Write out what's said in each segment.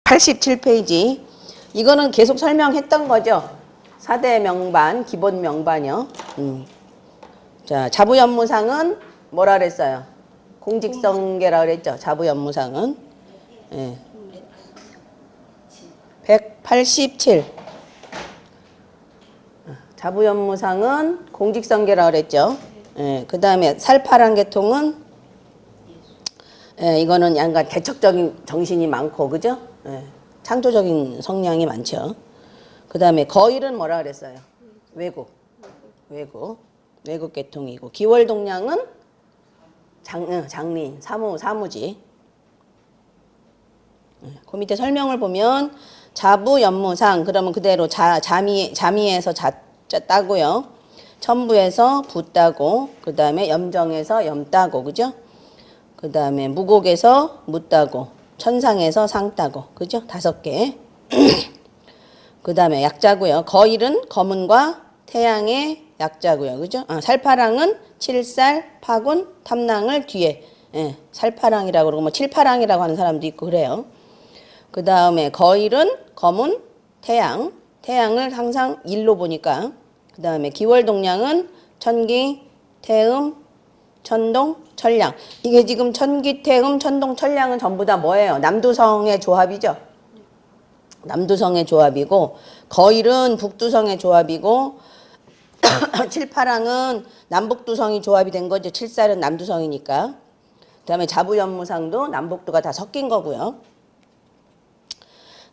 87페이지. 이거는 계속 설명했던 거죠. 4대 명반, 기본 명반이요. 자, 자부연무상은 뭐라 그랬어요? 공직성계라 그랬죠. 자부연무상은. 예. 187. 자부연무상은 공직성계라 그랬죠. 예. 그 다음에 살파란 계통은 예, 이거는 약간 개척적인 정신이 많고, 그죠? 예, 창조적인 성향이 많죠. 그 다음에 거일은 뭐라 그랬어요? 외국 계통이고, 기월동량은 장린, 사무지. 그 밑에 설명을 보면 자부연무상 그러면 그대로 자미에서 따고요. 천부에서 부 따고, 그 다음에 염정에서 염 따고, 그죠? 그 다음에 무곡에서 무 따고, 천상에서 상 따고, 그죠? 5개. 그 다음에 약자고요. 거일은 거문과 태양의 약자고요, 그죠? 살파랑은 칠살, 파군, 탐낭을 뒤에, 예, 살파랑이라고 그러고 뭐 칠파랑이라고 하는 사람도 있고 그래요. 그 다음에 거일은 거문, 태양을 항상 일로 보니까. 그 다음에 기월동량은 천기, 태음, 천동, 천량. 이게 지금 천기, 태음, 천동, 천량은 전부 다 뭐예요? 남두성의 조합이죠. 남두성의 조합이고, 거일은 북두성의 조합이고, 칠파랑은 남북두성이 조합이 된 거죠. 칠살은 남두성이니까. 그 다음에 자부연무상도 남북두가 다 섞인 거고요.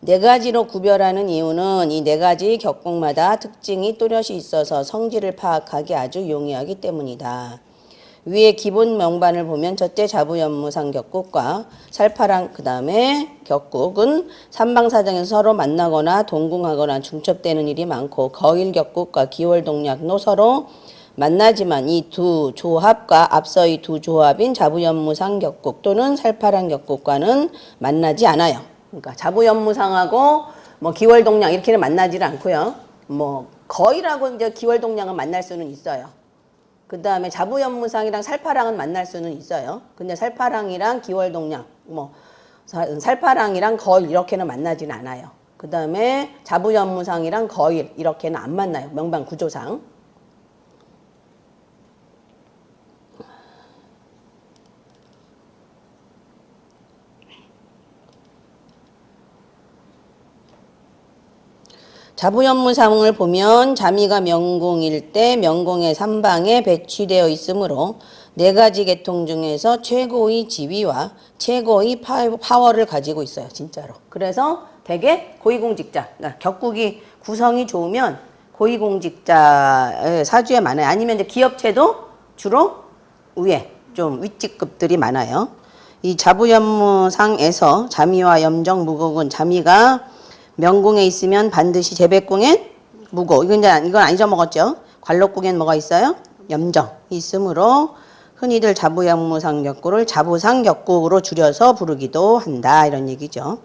4가지로 구별하는 이유는 이 4가지 격곡마다 특징이 또렷이 있어서 성질을 파악하기 아주 용이하기 때문이다. 위에 기본 명반을 보면 첫째 자부연무상 격국과 살파랑 그 다음에 격국은 삼방사정에서 서로 만나거나 동궁하거나 중첩되는 일이 많고, 거일 격국과 기월동략도 서로 만나지만 이 두 조합과 앞서 이 두 조합인 자부연무상 격국 또는 살파랑 격국과는 만나지 않아요. 그러니까 자부연무상하고 뭐 기월동략 이렇게는 만나지를 않고요. 뭐 거일하고 이제 기월동략은 만날 수는 있어요. 그 다음에 자부연무상이랑 살파랑은 만날 수는 있어요. 근데 살파랑이랑 기월동량, 뭐 살파랑이랑 거일 이렇게는 만나지는 않아요. 그 다음에 자부연무상이랑 거일 이렇게는 안 만나요. 명반 구조상. 자부연무상을 보면 자미가 명공일 때 명공의 3방에 배치되어 있으므로 4가지 계통 중에서 최고의 지위와 최고의 파워를 가지고 있어요. 진짜로. 그래서 되게 고위공직자, 그러니까 격국이 구성이 좋으면 고위공직자 사주에 많아요. 아니면 이제 기업체도 주로 위에 좀 윗직급들이 많아요. 이 자부연무상에서 자미와 염정, 무곡은 자미가 명궁에 있으면 반드시 재백궁엔 무곡. 이건 안 잊어먹었죠. 관록궁엔 뭐가 있어요? 염정 있으므로 흔히들 자부연무상 격국을 자부상 격국으로 줄여서 부르기도 한다. 이런 얘기죠.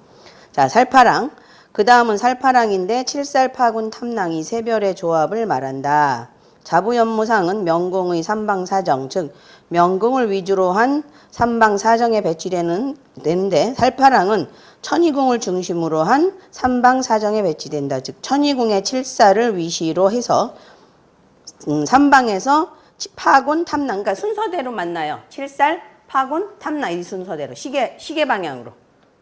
자, 살파랑. 그 다음은 살파랑인데 칠살파군 탐낭이 세별의 조합을 말한다. 자부연무상은 명궁의 삼방사정, 즉 명궁을 위주로 한 삼방사정에 배치되는데, 살파랑은 천이궁을 중심으로 한 삼방사정에 배치된다. 즉 천이궁의 칠살을 위시로 해서 삼방에서 파군, 탐낭, 그러니까 순서대로 만나요. 칠살, 파군, 탐낭 이 순서대로 시계 방향으로,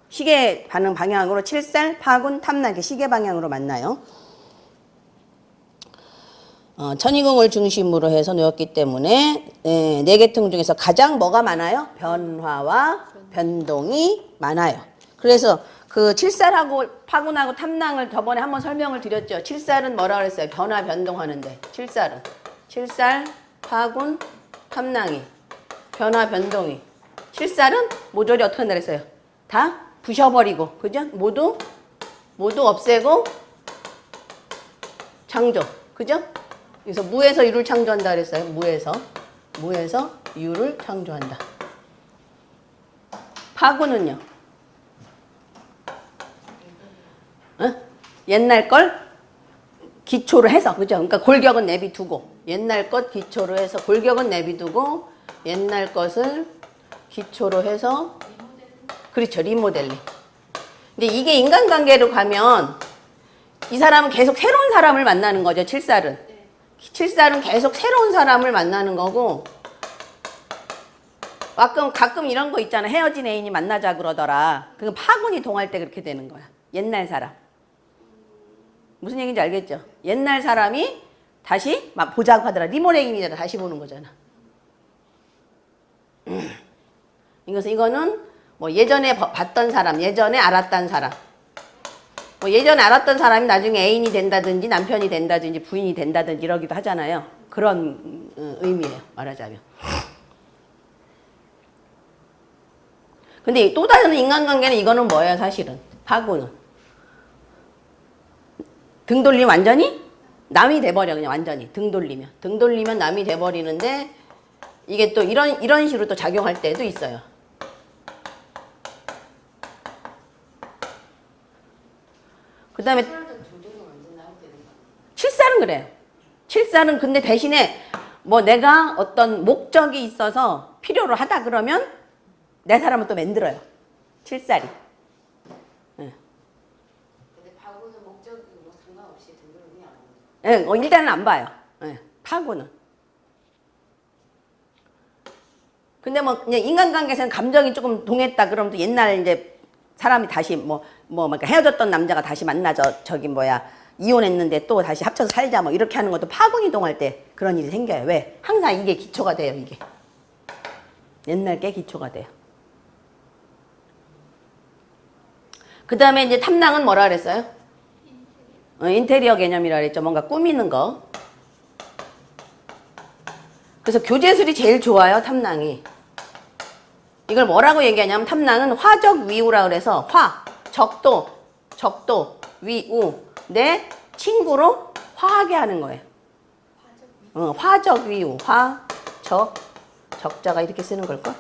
시계 반응 방향으로 칠살, 파군, 탐낭 이렇게 시계 방향으로 만나요. 천이궁을 중심으로 해서 놓였기 때문에 4계통 중에서 가장 뭐가 많아요? 변화와 변동이 많아요. 그래서 그 칠살하고 파군하고 탐낭을 저번에 한번 설명을 드렸죠. 칠살은 뭐라 그랬어요? 변화 변동하는데. 칠살, 파군, 탐낭이 변화 변동이. 칠살은 모조리 어떻게 한다 그랬어요? 다 부셔버리고, 그죠? 모두 없애고 창조, 그죠? 그래서 무에서 유를 창조한다 그랬어요. 무에서 유를 창조한다. 파군은요? 옛날 걸 기초로 해서, 그죠? 그러니까 골격은 내비두고, 옛날 것 기초로 해서 골격은 내비두고, 옛날 것을 기초로 해서, 그렇죠. 리모델링. 근데 이게 인간관계로 가면 이 사람은 계속 새로운 사람을 만나는 거죠. 칠살은. 칠살은 계속 새로운 사람을 만나는 거고 가끔 이런 거 있잖아. 헤어진 애인이 만나자 그러더라. 그건 파군이 동할 때 그렇게 되는 거야. 옛날 사람. 무슨 얘기인지 알겠죠? 옛날 사람이 다시 막 보자고 하더라. 리모레인이잖아. 다시 보는 거잖아. 이거는 뭐 예전에 봤던 사람, 예전에 알았던 사람. 뭐 예전에 알았던 사람이 나중에 애인이 된다든지 남편이 된다든지 부인이 된다든지 이러기도 하잖아요. 그런 의미예요. 말하자면. 근데 또 다른 인간관계는 이거는 뭐예요, 사실은? 파고는. 등 돌리면 완전히 남이 돼버려, 그냥 완전히. 등 돌리면. 등 돌리면 남이 돼버리는데 이게 또 이런 식으로 또 작용할 때도 있어요. 그 다음에 칠살은 그래요. 칠살은 근데 대신에 뭐 내가 어떤 목적이 있어서 필요로 하다 그러면 내 사람을 또 만들어요. 칠살이. 네. 근데 파고는 목적으로 상관없이 등록이 안 네, 일단은 안 봐요. 네, 파고는. 근데 뭐 그냥 인간관계에서는 감정이 조금 동했다 그러면 또 옛날 이제 사람이 다시 그러니까 헤어졌던 남자가 다시 만나죠. 이혼했는데 또 다시 합쳐서 살자 뭐 이렇게 하는 것도 파군이 동할 때 그런 일이 생겨요. 왜? 항상 이게 기초가 돼요. 이게. 옛날 게 기초가 돼요. 그 다음에 이제 탐낭은 뭐라 그랬어요? 인테리어 개념이라 그랬죠. 뭔가 꾸미는 거. 그래서 교재술이 제일 좋아요. 탐낭이. 이걸 뭐라고 얘기하냐면 탐낭은 화적 위우라 그래서 적도, 위우. 내 친구로 화하게 하는 거예요. 화적 위우. 적자가 이렇게 쓰는 걸까?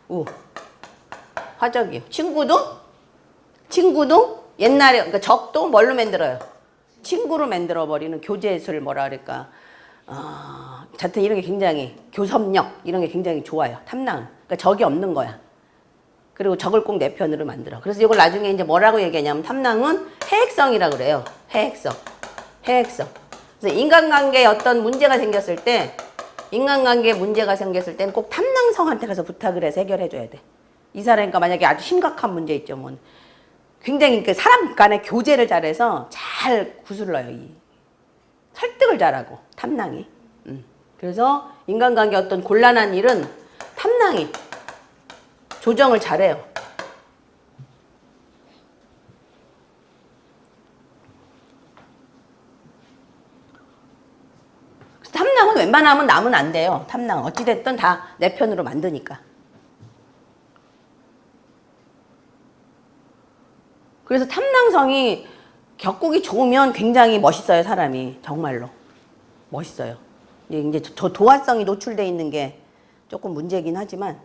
우. 화적 위우. 친구도 옛날에, 그러니까 적도 뭘로 만들어요? 친구로 만들어버리는 교재술 뭐라 그럴까. 하여튼 이런 게 굉장히, 교섭력, 이런 게 굉장히 좋아요. 탐낭. 그러니까 적이 없는 거야. 그리고 적을 꼭 내 편으로 만들어. 그래서 이걸 나중에 이제 뭐라고 얘기하냐면 탐낭은 해액성이라 그래요. 해액성. 그래서 인간관계에 어떤 문제가 생겼을 때, 인간관계에 문제가 생겼을 때는 꼭 탐낭성한테 가서 부탁을 해서 해결해줘야 돼. 이 사람이니까 만약에 아주 심각한 문제 있죠. 뭐. 굉장히 그 사람 간의 교제를 잘해서 잘 구슬러요. 설득을 잘하고 탐낭이. 그래서 인간관계 어떤 곤란한 일은 탐낭이 조정을 잘해요. 탐낭은 웬만하면 남은 안 돼요. 탐낭 어찌됐든 다 내 편으로 만드니까. 그래서 탐낭성이 격국이 좋으면 굉장히 멋있어요. 사람이 정말로 멋있어요. 이제 저 도화성이 노출되어 있는 게 조금 문제긴 하지만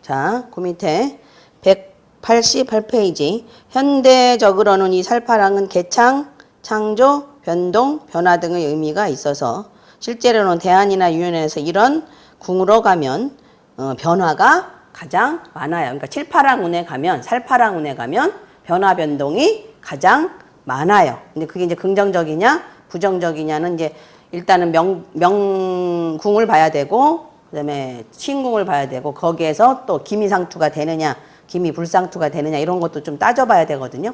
자, 그 밑에 188페이지 현대적으로는 이 살파랑은 개창, 창조, 변동, 변화 등의 의미가 있어서 실제로는 대안이나 유연에서 이런 궁으로 가면 변화가 가장 많아요. 그러니까 칠파랑운에 가면, 살파랑운에 가면 변화 변동이 가장 많아요. 근데 그게 이제 긍정적이냐, 부정적이냐는 이제 일단은 명궁을 봐야 되고, 그 다음에 신궁을 봐야 되고, 거기에서 또 기미상투가 되느냐, 기미불상투가 되느냐, 이런 것도 좀 따져봐야 되거든요.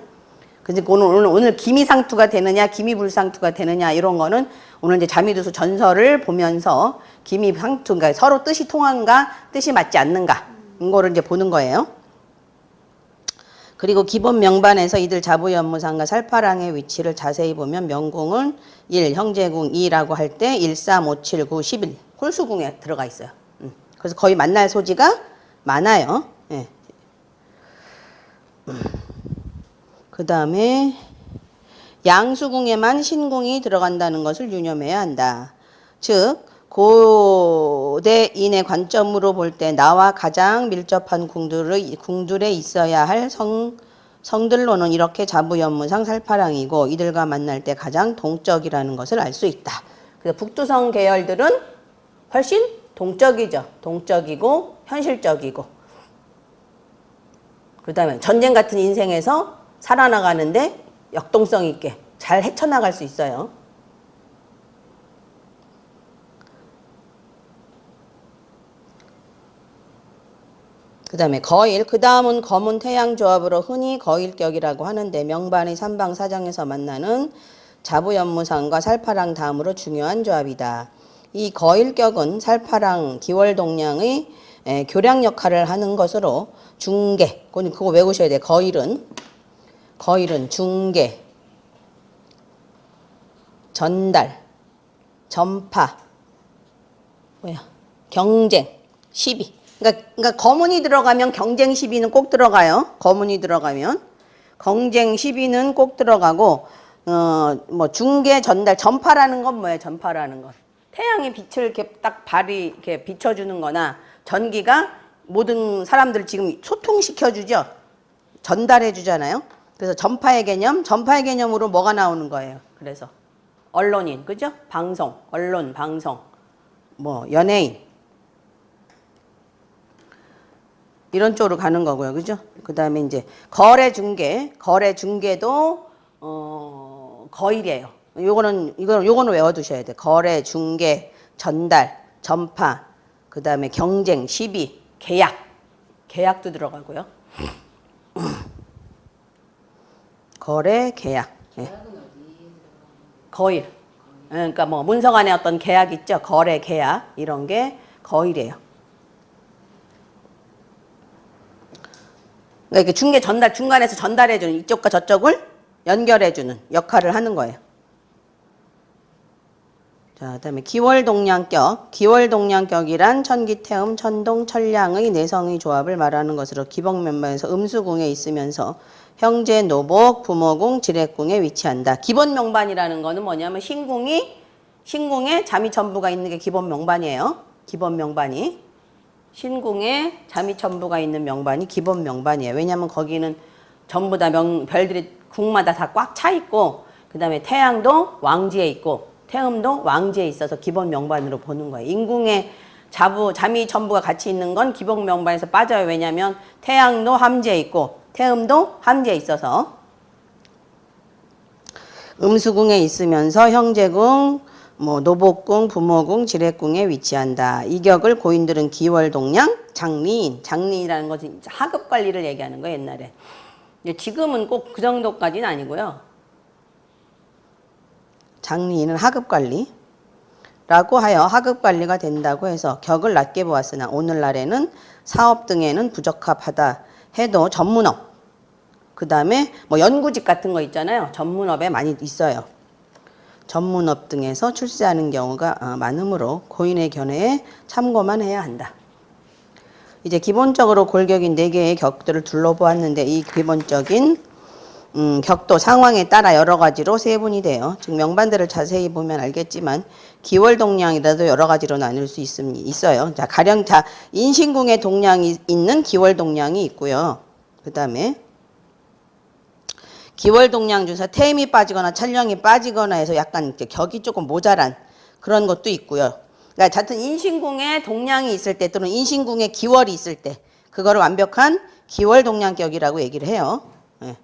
근데 오늘 기미상투가 되느냐, 기미불상투가 되느냐, 이런 거는 오늘 이제 자미두수 전설을 보면서 기미상투, 그러니까 서로 뜻이 통한가, 뜻이 맞지 않는가, 이거를 이제 보는 거예요. 그리고 기본 명반에서 이들 자부연무상과 살파랑의 위치를 자세히 보면 명궁은 1, 형제궁 2라고 할 때 1, 3, 5, 7, 9, 11 홀수궁에 들어가 있어요. 그래서 거의 만날 소지가 많아요. 예. 그 다음에 양수궁에만 신궁이 들어간다는 것을 유념해야 한다. 즉 고대인의 관점으로 볼 때 나와 가장 밀접한 궁들에 있어야 할 성들로는 이렇게 자부연무상 살파랑이고 이들과 만날 때 가장 동적이라는 것을 알 수 있다. 그래서 북두성 계열들은 훨씬 동적이죠. 동적이고 현실적이고. 그 다음에 전쟁 같은 인생에서 살아나가는데 역동성 있게 잘 헤쳐나갈 수 있어요. 그 다음에 거일, 그 다음은 검은 태양조합으로 흔히 거일격이라고 하는데 명반의 삼방사장에서 만나는 자부연무상과 살파랑 다음으로 중요한 조합이다. 이 거일격은 살파랑 기월동량의 교량 역할을 하는 것으로 중계, 그거 외우셔야 돼. 거일은 중계, 전달, 전파, 경쟁, 시비. 그러니까 거문이 들어가면 경쟁 시비는 꼭 들어가요. 거문이 들어가면 경쟁 시비는 꼭 들어가고 뭐 중계 전달 전파라는 건 뭐예요? 전파라는 건 태양의 빛을 이렇게 딱 발이 이렇게 비춰주는 거나 전기가 모든 사람들 지금 소통시켜 주죠. 전달해 주잖아요. 그래서 전파의 개념으로 뭐가 나오는 거예요. 그래서 언론인, 그죠? 방송, 언론, 방송, 뭐 연예인 이런 쪽으로 가는 거고요. 그죠? 그 다음에 이제 거래 중개도 거일이에요. 요거는 외워두셔야 돼. 거래, 중개, 전달, 전파, 그 다음에 경쟁, 시비, 계약도 들어가고요. 거래, 계약. 예. 거일. 그러니까 뭐 문서 간에 어떤 계약 있죠. 거래, 계약 이런 게 거일이에요. 그러니까 중개 전달, 중간에서 전달해주는 이쪽과 저쪽을 연결해주는 역할을 하는 거예요. 자, 그다음에 기월동량격. 기월동량격이란 천기태음, 천동, 천량의 내성의 조합을 말하는 것으로 기본명반에서 음수궁에 있으면서 형제, 노복, 부모궁, 지례궁에 위치한다. 기본명반이라는 거는 뭐냐면 신궁에 자미천부가 있는 게 기본명반이에요. 기본명반이. 신궁에 자미천부가 있는 명반이 기본 명반이에요. 왜냐하면 거기는 전부 다 별들이 궁마다 다 꽉 차 있고 그 다음에 태양도 왕지에 있고 태음도 왕지에 있어서 기본 명반으로 보는 거예요. 인궁에 자미천부가 같이 있는 건 기본 명반에서 빠져요. 왜냐하면 태양도 함지에 있고 태음도 함지에 있어서 음수궁에 있으면서 형제궁, 뭐 노복궁, 부모궁, 지례궁에 위치한다. 이 격을 고인들은 기월동량, 장리인이라는 것은 하급 관리를 얘기하는 거예요. 옛날에. 지금은 꼭 그 정도까지는 아니고요. 장리인은 하급 관리라고 하여 하급 관리가 된다고 해서 격을 낮게 보았으나 오늘날에는 사업 등에는 부적합하다 해도 전문업, 그 다음에 뭐 연구직 같은 거 있잖아요. 전문업에 많이 있어요. 전문업 등에서 출세하는 경우가 많으므로 고인의 견해에 참고만 해야 한다. 이제 기본적으로 골격인 4개의 격들을 둘러보았는데 이 기본적인 격도 상황에 따라 여러 가지로 세분이 돼요. 즉 명반들을 자세히 보면 알겠지만 기월동량이라도 여러 가지로 나눌 수 있어요. 자, 가령 인신궁에 동량이 있는 기월동량이 있고요. 그 다음에 기월동량 중에서 태임이 빠지거나 천령이 빠지거나 해서 약간 격이 조금 모자란 그런 것도 있고요. 그러니까 하여튼 인신궁에 동량이 있을 때 또는 인신궁에 기월이 있을 때 그거를 완벽한 기월동량격이라고 얘기를 해요. 네.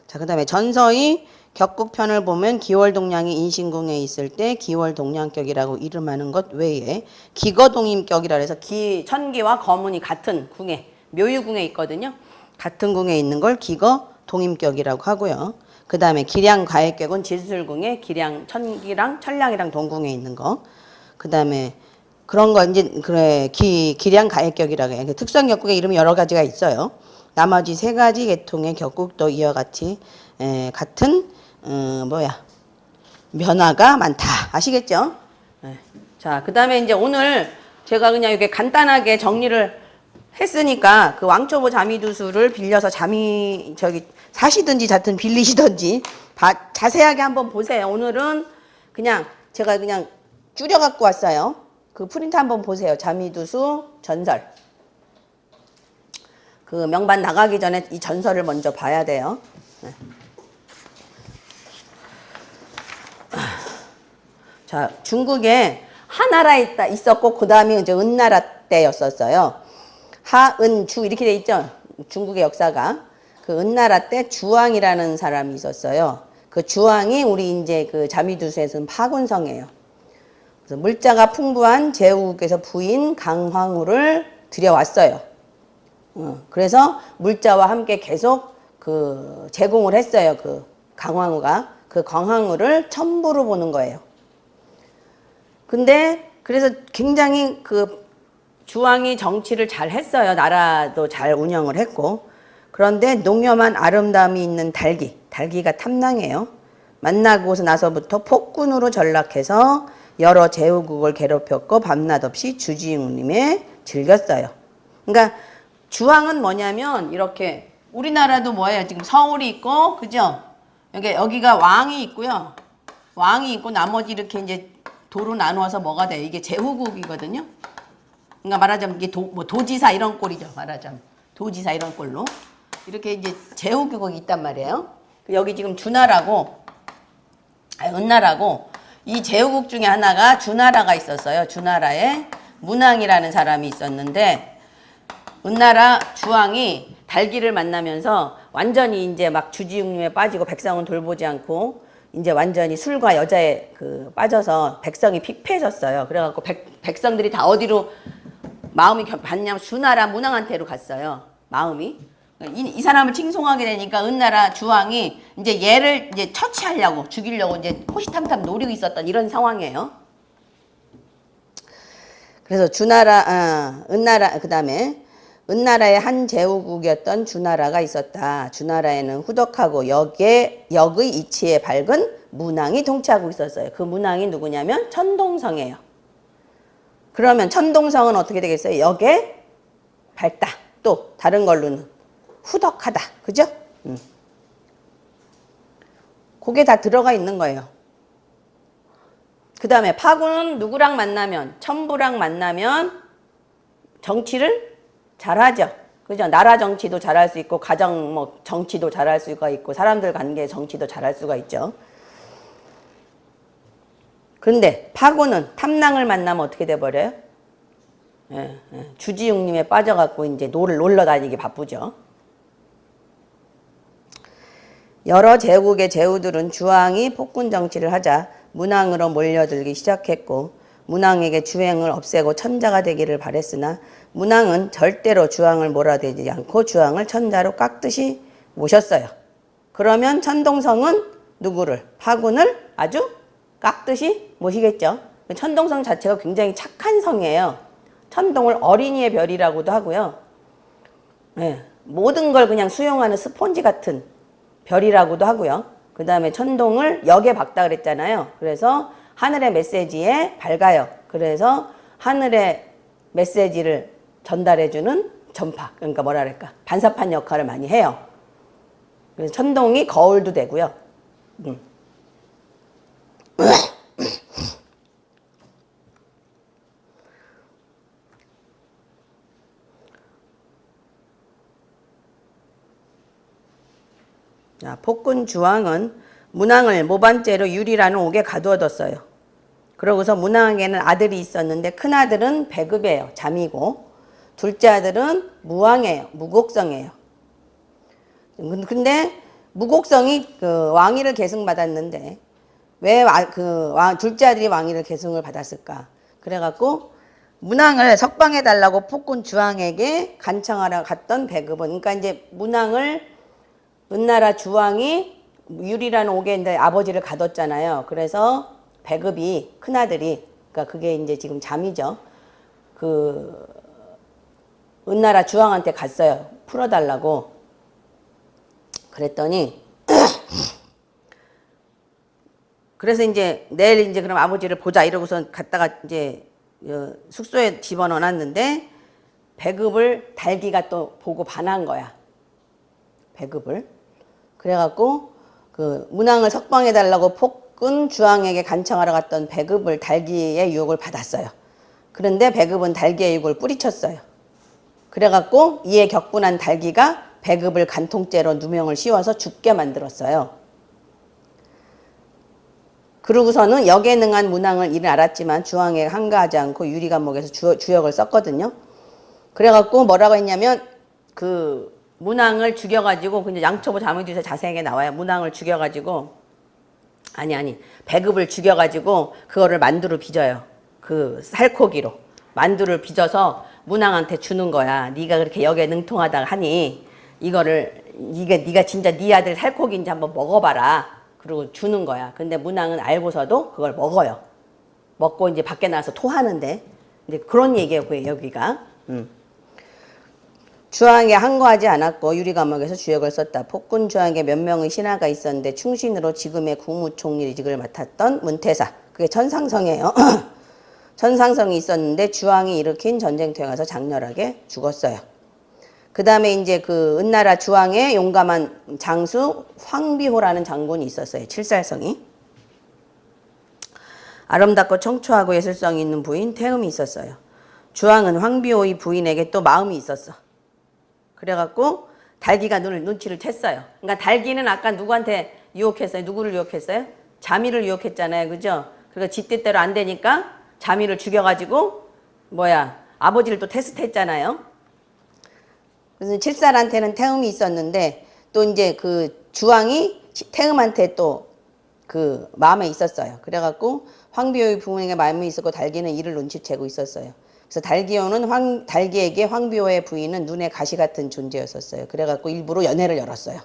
자, 그 다음에 전서의 격국편을 보면 기월동량이 인신궁에 있을 때 기월동량격이라고 이름하는 것 외에 기거동임격이라 해서 천기와 거문이 같은 궁에 묘유궁에 있거든요. 같은 궁에 있는 걸 기거동임격이라고 하고요. 그 다음에 기량과액격은 지술궁에 천기랑 천량이랑 동궁에 있는 거. 그 다음에 그런 거 이제 기량과액격이라고 해요. 특수한 격국의 이름이 여러 가지가 있어요. 나머지 3가지 계통의 격국도 이와 같이 같은 변화가 많다. 아시겠죠? 자, 그 다음에 이제 오늘 제가 그냥 이렇게 간단하게 정리를 했으니까 그 왕초보 자미두수를 빌려서 사시든지 자튼 빌리시든지 자세하게 한번 보세요. 오늘은 제가 그냥 줄여 갖고 왔어요. 그 프린트 한번 보세요. 자미두수 전설. 그 명반 나가기 전에 이 전설을 먼저 봐야 돼요. 네. 자, 중국에 하나라 있었고 그 다음에 이제 은나라 때였었어요. 하은주 이렇게 돼 있죠. 중국의 역사가 그 은나라 때 주왕이라는 사람이 있었어요. 그 주왕이 우리 이제 그 자미두수에서는 파군성이에요. 그래서 물자가 풍부한 제후국에서 부인 강황후를 들여왔어요. 그래서 물자와 함께 계속 그 제공을 했어요. 그 강황후가 그 강황후를 첨부로 보는 거예요. 근데 그래서 굉장히 그 주왕이 정치를 잘 했어요. 나라도 잘 운영을 했고. 그런데 농염한 아름다움이 있는 달기가 탐낭해요. 만나고서 나서부터 폭군으로 전락해서 여러 제후국을 괴롭혔고 밤낮 없이 주지웅님에 즐겼어요. 그러니까 주왕은 뭐냐면 이렇게 우리나라도 뭐예요? 지금 서울이 있고 그죠? 여기가 왕이 있고요. 왕이 있고 나머지 이렇게 이제 도로 나누어서 뭐가 돼요? 이게 제후국이거든요. 그러니까 말하자면 이게 도지사 이런 꼴이죠. 말하자면 도지사 이런 꼴로 이렇게 이제 제후국이 있단 말이에요. 여기 지금 주나라고 은나라고 이 제후국 중에 하나가 주나라가 있었어요. 주나라에 문왕이라는 사람이 있었는데 은나라 주왕이 달기를 만나면서 완전히 이제 막 주지웅님에 빠지고 백성은 돌보지 않고 이제 완전히 술과 여자에 그 빠져서 백성이 피폐해졌어요. 그래갖고 백성들이 다 어디로 마음이 갔냐면 주나라 문왕한테로 갔어요. 마음이. 이 사람을 칭송하게 되니까 은나라 주왕이 이제 얘를 이제 처치하려고 죽이려고 이제 호시탐탐 노리고 있었던 이런 상황이에요. 그래서 은나라 그다음에 은나라의 한 제후국이었던 주나라가 있었다. 주나라에는 후덕하고 역의 이치에 밝은 문왕이 통치하고 있었어요. 그 문왕이 누구냐면 천동성이에요. 그러면 천동성은 어떻게 되겠어요? 역에 밝다. 또 다른 걸로는 후덕하다. 그죠? 그게 다 들어가 있는 거예요. 그 다음에 파군은 누구랑 만나면 첨부랑 만나면 정치를 잘하죠. 그죠? 나라 정치도 잘할 수 있고 가정 뭐 정치도 잘할 수가 있고 사람들 관계 정치도 잘할 수가 있죠. 그런데 파군은 탐낭을 만나면 어떻게 돼버려요? 주지웅님에 빠져갖고 이제 놀러 다니기 바쁘죠. 여러 제국의 제후들은 주왕이 폭군 정치를 하자 문왕으로 몰려들기 시작했고 문왕에게 주행을 없애고 천자가 되기를 바랬으나 문왕은 절대로 주왕을 몰아대지 않고 주왕을 천자로 깎듯이 모셨어요. 그러면 천동성은 누구를? 파군을 아주 깎듯이 모시겠죠. 천동성 자체가 굉장히 착한 성이에요. 천동을 어린이의 별이라고도 하고요. 네, 모든 걸 그냥 수용하는 스폰지 같은 별이라고도 하고요. 그 다음에 천동을 역에 박다 그랬잖아요. 그래서 하늘의 메시지에 밝아요. 그래서 하늘의 메시지를 전달해주는 전파, 그러니까 뭐랄까 반사판 역할을 많이 해요. 그래서 천동이 거울도 되고요. 자, 폭군 주왕은 문왕을 모반죄로 유리라는 옥에 가두어뒀어요. 그러고서 문왕에게는 아들이 있었는데 큰아들은 배급이에요. 잠이고 둘째 아들은 무왕이에요. 무곡성이에요. 근데 무곡성이 그 왕위를 계승받았는데 왜 둘째 아들이 왕위를 계승을 받았을까? 그래갖고 문왕을 석방해달라고 폭군 주왕에게 간청하러 갔던 배급은 그러니까 이제 문왕을 은나라 주왕이 유리라는 옥에 이제 아버지를 가뒀잖아요. 그래서 배급이 큰아들이 그러니까 그게 이제 지금 잠이죠. 그 은나라 주왕한테 갔어요. 풀어달라고. 그랬더니 그래서 이제 내일 이제 그럼 아버지를 보자 이러고서 갔다가 이제 숙소에 집어넣어놨는데 배급을 달기가 또 보고 반한 거야. 배급을. 그래갖고 그 문왕을 석방해달라고 폭군 주왕에게 간청하러 갔던 배급을 달기의 유혹을 받았어요. 그런데 배급은 달기의 유혹을 뿌리쳤어요. 그래갖고 이에 격분한 달기가 배급을 간통죄로 누명을 씌워서 죽게 만들었어요. 그러고서는 역에 능한 문왕을 이는 알았지만 주왕에 한가하지 않고 유리감목에서 주역을 썼거든요. 그래갖고 뭐라고 했냐면 그 문왕을 죽여가지고 근데 양초보 자문주에서 자세하게 나와요. 문왕을 죽여가지고 배급을 죽여가지고 그거를 만두로 빚어요. 그 살코기로 만두를 빚어서 문왕한테 주는 거야. 네가 그렇게 역에 능통하다 하니 이거를 네가 진짜 네 아들 살코기인지 한번 먹어봐라. 그리고 주는 거야. 근데 문왕은 알고서도 그걸 먹어요. 먹고 이제 밖에 나와서 토하는데 이제 그런 얘기예요. 여기가. 주왕에 항거하지 않았고 유리감옥에서 주역을 썼다. 폭군 주왕에 몇 명의 신하가 있었는데 충신으로 지금의 국무총리직을 맡았던 문태사. 그게 천상성이에요. 천상성이 있었는데 주왕이 일으킨 전쟁터에 가서 장렬하게 죽었어요. 그 다음에 이제 그 은나라 주왕의 용감한 장수 황비호라는 장군이 있었어요. 칠살성이. 아름답고 청초하고 예술성이 있는 부인 태음이 있었어요. 주왕은 황비호의 부인에게 또 마음이 있었어. 그래갖고 달기가 눈치를 챘어요. 그러니까 달기는 아까 누구한테 유혹했어요? 누구를 유혹했어요? 자미를 유혹했잖아요. 그죠? 그러니까 지 뜻대로 안 되니까 자미를 죽여가지고 아버지를 또 테스트했잖아요. 그래서 칠살한테는 태음이 있었는데 또 이제 그 주왕이 태음한테 또 그 마음에 있었어요. 그래갖고 황비호의 부모에게 마음이 있었고 달기는 이를 눈치채고 있었어요. 그래서 달기에게 황비호의 부인은 눈에 가시 같은 존재였었어요. 그래갖고 일부러 연애를 열었어요.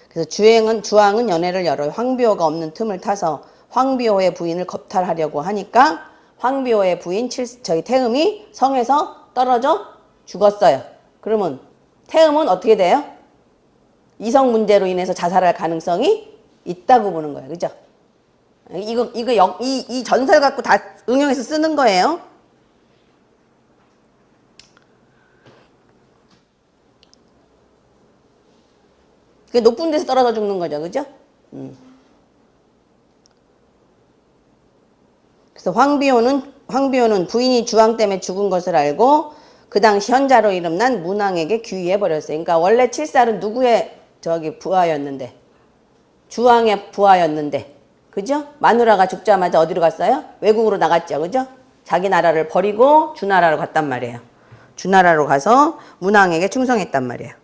그래서 주왕은 연애를 열어 황비호가 없는 틈을 타서 황비호의 부인을 겁탈하려고 하니까 황비호의 부인 태음이 성에서 떨어져 죽었어요. 그러면 태음은 어떻게 돼요? 이성 문제로 인해서 자살할 가능성이 있다고 보는 거예요. 그죠? 이 전설 갖고 다 응용해서 쓰는 거예요. 그게 높은 데서 떨어져 죽는 거죠. 그죠? 그래서 황비호는 부인이 주왕 때문에 죽은 것을 알고 그 당시 현자로 이름난 문왕에게 귀의해버렸어요. 그러니까 원래 칠살은 누구의 부하였는데? 주왕의 부하였는데. 그죠? 마누라가 죽자마자 어디로 갔어요? 외국으로 나갔죠. 그죠? 자기 나라를 버리고 주나라로 갔단 말이에요. 주나라로 가서 문왕에게 충성했단 말이에요.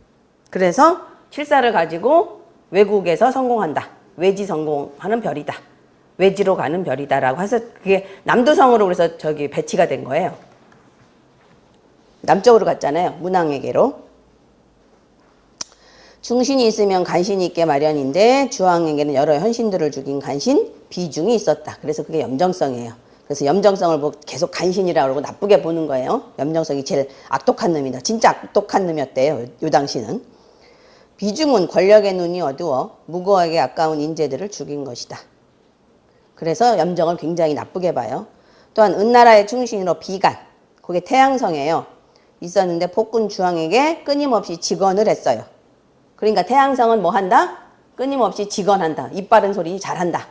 그래서 칠살을 가지고 외국에서 성공한다. 외지 성공하는 별이다. 외지로 가는 별이다라고 해서 그게 남두성으로 그래서 배치가 된 거예요. 남쪽으로 갔잖아요. 문왕에게로. 중신이 있으면 간신이 있게 마련인데 주왕에게는 여러 현신들을 죽인 간신 비중이 있었다. 그래서 그게 염정성이에요. 그래서 염정성을 계속 간신이라고 그러고 나쁘게 보는 거예요. 염정성이 제일 악독한 놈이다. 진짜 악독한 놈이었대요. 요 당시는. 비중은 권력의 눈이 어두워 무고하게 아까운 인재들을 죽인 것이다. 그래서 염정을 굉장히 나쁘게 봐요. 또한 은나라의 충신으로 비간, 그게 태양성이에요. 있었는데 폭군 주왕에게 끊임없이 직언을 했어요. 그러니까 태양성은 뭐 한다? 끊임없이 직언한다. 입 바른 소리 잘한다.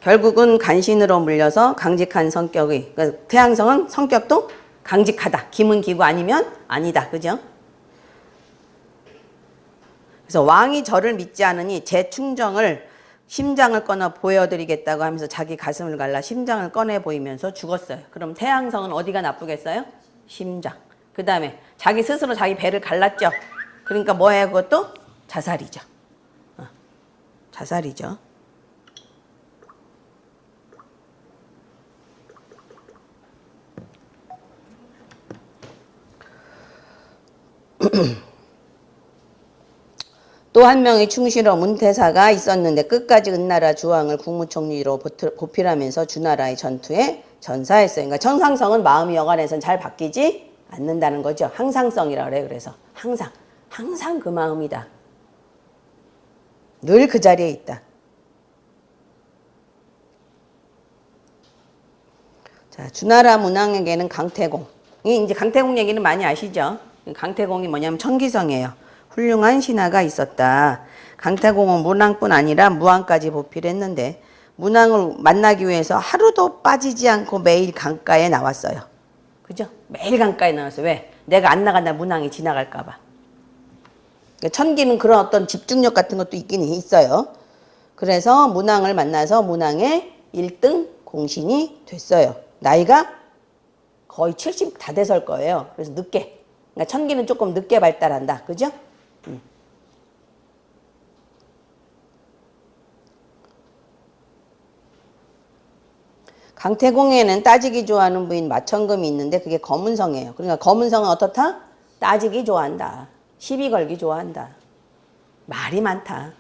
결국은 간신으로 물려서 강직한 성격의, 그러니까 태양성은 성격도 강직하다. 기문기구 아니면 아니다. 그죠? 그래서 왕이 저를 믿지 않으니 제 충정을 심장을 꺼내 보여드리겠다고 하면서 자기 가슴을 갈라 심장을 꺼내 보이면서 죽었어요. 그럼 태양성은 어디가 나쁘겠어요? 심장. 그 다음에 자기 스스로 자기 배를 갈랐죠. 그러니까 뭐예요? 그것도 자살이죠. 자살이죠. 또 한 명의 충실어 문태사가 있었는데 끝까지 은나라 주왕을 국무총리로 보필하면서 주나라의 전투에 전사했어요. 그러니까 천상성은 마음이 여간해서는 잘 바뀌지 않는다는 거죠. 항상성이라고 그래요. 그래서 항상 그 마음이다. 늘 그 자리에 있다. 자, 주나라 문왕에게는 강태공이 이제 강태공 얘기는 많이 아시죠? 강태공이 뭐냐면 청기성이에요. 훌륭한 신하가 있었다. 강태공은 문왕뿐 아니라 무왕까지 보필했는데 문왕을 만나기 위해서 하루도 빠지지 않고 매일 강가에 나왔어요. 그죠? 매일 강가에 나왔어요. 왜? 내가 안 나간다 문왕이 지나갈까 봐. 천기는 그런 어떤 집중력 같은 것도 있긴 있어요. 그래서 문왕을 만나서 문왕의 1등 공신이 됐어요. 나이가 거의 70 다 돼서일 거예요. 그래서 늦게. 그러니까 천기는 조금 늦게 발달한다. 그죠? 강태공에는 따지기 좋아하는 부인 마천금이 있는데 그게 검은성이에요. 그러니까 검은성은 어떻다? 따지기 좋아한다. 시비 걸기 좋아한다. 말이 많다.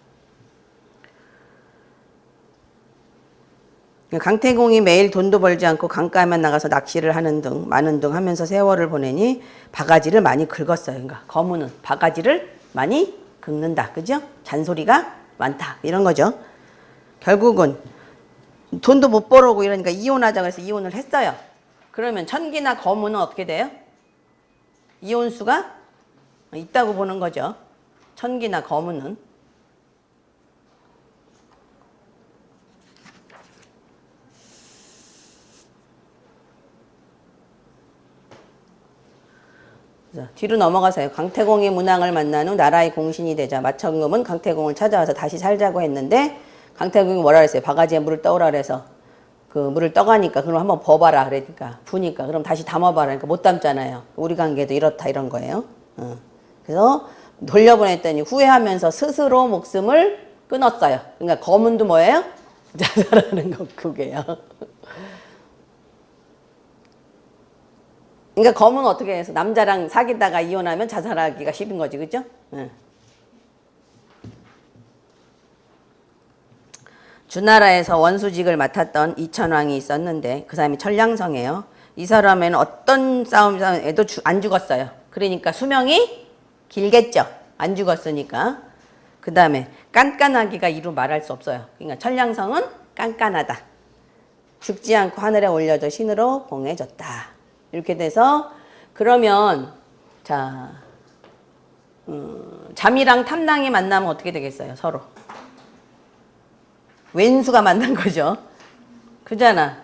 강태공이 매일 돈도 벌지 않고 강가에만 나가서 낚시를 하는 등 많은 등 하면서 세월을 보내니 바가지를 많이 긁었어요. 그러니까 거무는 바가지를 많이 긁는다. 그죠? 잔소리가 많다. 이런 거죠. 결국은 돈도 못 벌어오고 이러니까 이혼하자고 해서 이혼을 했어요. 그러면 천기나 거무는 어떻게 돼요? 이혼수가 있다고 보는 거죠. 천기나 거무는. 뒤로 넘어가서요. 강태공이 문왕을 만난 후 나라의 공신이 되자 마천금은 강태공을 찾아와서 다시 살자고 했는데 강태공이 뭐라 그랬어요? 바가지에 물을 떠오라 그래서 그 물을 떠가니까 그럼 한번 버봐라 그러니까 부니까 그럼 다시 담아봐라 그러니까 못 담잖아요. 우리 관계도 이렇다 이런 거예요. 그래서 돌려보냈더니 후회하면서 스스로 목숨을 끊었어요. 그러니까 거문도 뭐예요? 자살하는 거 그게요. 그러니까 검은 어떻게 해서 남자랑 사귀다가 이혼하면 자살하기가 쉽은 거지, 그죠? 주나라에서 원수직을 맡았던 이천왕이 있었는데 그 사람이 천량성이에요. 이 사람에는 어떤 싸움에도 안 죽었어요. 그러니까 수명이 길겠죠. 안 죽었으니까. 그 다음에 깐깐하기가 이루 말할 수 없어요. 그러니까 천량성은 깐깐하다. 죽지 않고 하늘에 올려져 신으로 봉해졌다. 이렇게 돼서 그러면 자 잠이랑 탐낭이 만나면 어떻게 되겠어요? 서로 왼수가 만난 거죠. 그잖아.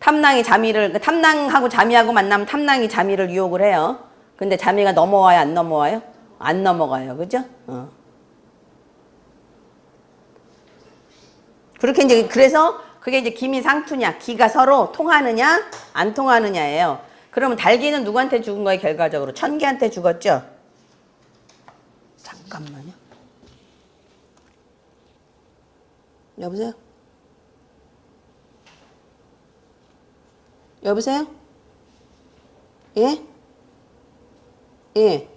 탐낭이 자미를 탐낭하고 자미하고 만나면 탐낭이 자미를 유혹을 해요. 근데 자미가 넘어와요? 안 넘어와요? 안 넘어가요. 그죠? 그렇게 이제 그래서 그게 이제 기미상투냐, 기가 서로 통하느냐, 안 통하느냐예요. 그러면 달기는 누구한테 죽은 거예요, 결과적으로? 천기한테 죽었죠? 잠깐만요. 여보세요? 여보세요? 예? 예.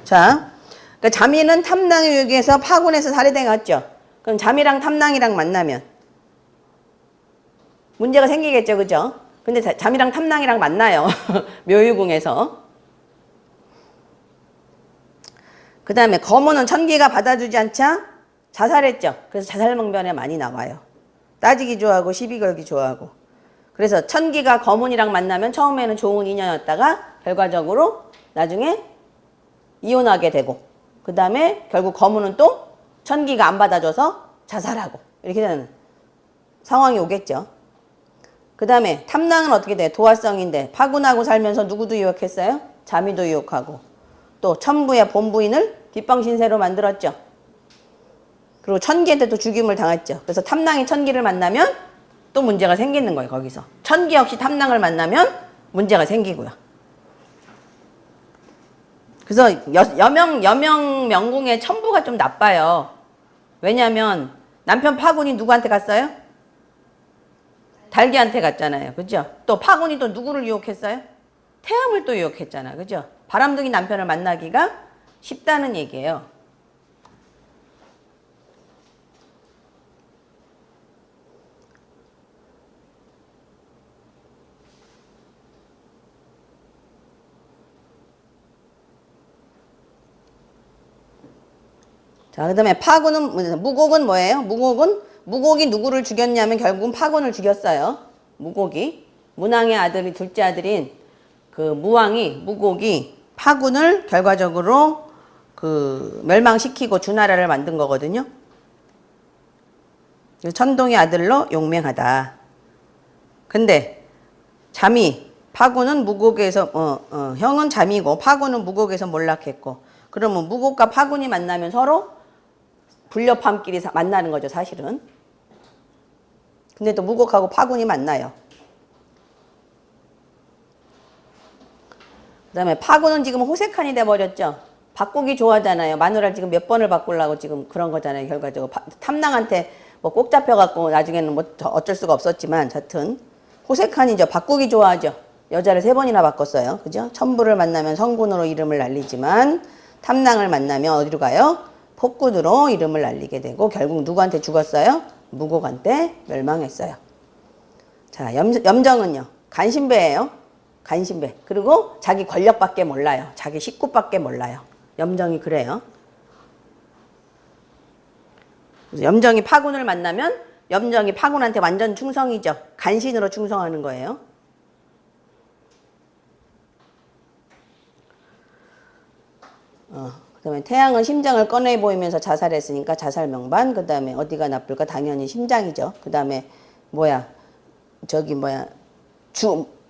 자. 그러니까 자미는 탐낭의 유혹에서 파군해서 살해돼 갔죠. 그럼 자미랑 탐낭이랑 만나면 문제가 생기겠죠, 그죠? 근데 자미랑 탐낭이랑 만나요. 묘유궁에서. 그 다음에 거무는 천기가 받아주지 않자 자살했죠. 그래서 자살명변에 많이 나와요. 따지기 좋아하고 시비 걸기 좋아하고. 그래서 천기가 거문이랑 만나면 처음에는 좋은 인연이었다가 결과적으로 나중에 이혼하게 되고 그 다음에 결국 거무는 또 천기가 안 받아줘서 자살하고 이렇게 되는 상황이 오겠죠. 그 다음에 탐낭은 어떻게 돼? 도화성인데 파군하고 살면서 누구도 유혹했어요? 자미도 유혹하고 또 천부의 본부인을 뒷방신세로 만들었죠. 그리고 천기한테도 죽임을 당했죠. 그래서 탐낭이 천기를 만나면 또 문제가 생기는 거예요. 거기서 천기 역시 탐낭을 만나면 문제가 생기고요. 그래서 여명 명궁의 천부가 좀 나빠요. 왜냐하면 남편 파군이 누구한테 갔어요? 달기한테 갔잖아요. 그죠? 또 파군이 또 누구를 유혹했어요? 태음을 또 유혹했잖아. 그죠? 바람둥이 남편을 만나기가 쉽다는 얘기예요. 자, 그 다음에 파군은, 무곡은 뭐예요? 무곡이 누구를 죽였냐면 결국은 파군을 죽였어요. 무곡이. 문왕의 아들이, 둘째 아들인 그 무곡이 파군을 결과적으로 그 멸망시키고 주나라를 만든 거거든요. 천동의 아들로 용맹하다. 근데 잠이 파구는 무곡에서 형은 잠이고 파구는 무곡에서 몰락했고, 그러면 무곡과 파군이 만나면 서로 불렵함끼리 만나는 거죠, 사실은. 근데 또 무곡하고 파군이 만나요. 그 다음에 파군은 지금 호색한이 돼버렸죠. 바꾸기 좋아하잖아요. 마누라를 지금 몇 번을 바꾸려고 지금 그런 거잖아요, 결과적으로. 탐낭한테 뭐 꼭 잡혀갖고 나중에는 뭐 어쩔 수가 없었지만, 하여튼 호색한이죠. 바꾸기 좋아하죠. 여자를 3번이나 바꿨어요. 그죠? 천부를 만나면 성군으로 이름을 날리지만 탐낭을 만나면 어디로 가요? 폭군으로 이름을 날리게 되고 결국 누구한테 죽었어요? 무곡한테 멸망했어요. 자, 염정은요. 간신배예요. 간신배. 그리고 자기 권력밖에 몰라요. 자기 식구밖에 몰라요. 염정이 그래요. 그래서 염정이 파군을 만나면 염정이 파군한테 완전 충성이죠. 간신으로 충성하는 거예요. 그 다음에 태양은 심장을 꺼내 보이면서 자살했으니까 자살 명반. 그 다음에 어디가 나쁠까? 당연히 심장이죠. 그 다음에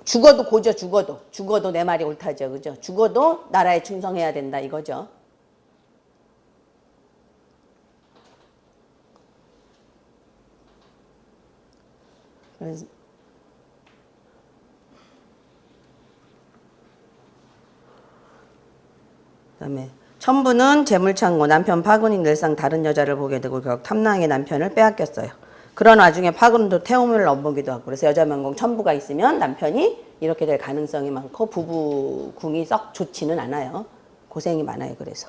죽어도 고죠. 죽어도 내 말이 옳다죠. 그죠? 죽어도 나라에 충성해야 된다 이거죠. 그래서 그다음에 천부는 재물창고, 남편 파군이 늘상 다른 여자를 보게 되고 결국 탐낭의 남편을 빼앗겼어요. 그런 와중에 파군도 태움을 넘보기도 하고, 그래서 여자명공 천부가 있으면 남편이 이렇게 될 가능성이 많고 부부궁이 썩 좋지는 않아요. 고생이 많아요. 그래서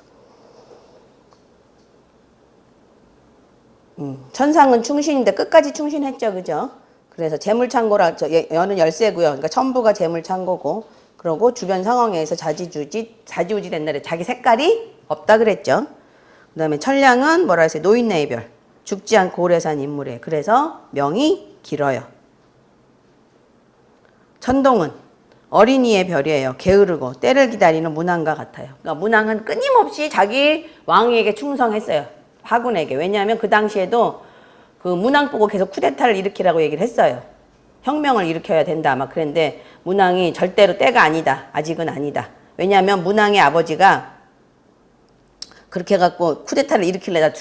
천상은 충신인데 끝까지 충신했죠. 그죠? 그래서 재물창고라, 여는 열세고요. 그러니까 천부가 재물창고고, 그러고 주변 상황에 의해서 자지우지 된다래. 자기 색깔이 없다 그랬죠. 그 다음에 천량은 뭐라 했어요? 노인네의 별. 죽지 않고 오래 산 인물이에요. 그래서 명이 길어요. 천동은 어린이의 별이에요. 게으르고 때를 기다리는 문왕과 같아요. 그러니까 문왕은 끊임없이 자기 왕에게 충성했어요. 파군에게. 왜냐하면 그 당시에도 그 문왕 보고 계속 쿠데타를 일으키라고 얘기를 했어요. 혁명을 일으켜야 된다 아마 그랬는데 문왕이 절대로 때가 아니다. 아직은 아니다. 왜냐하면 문왕의 아버지가 그렇게 해갖고 쿠데타를 일으키려다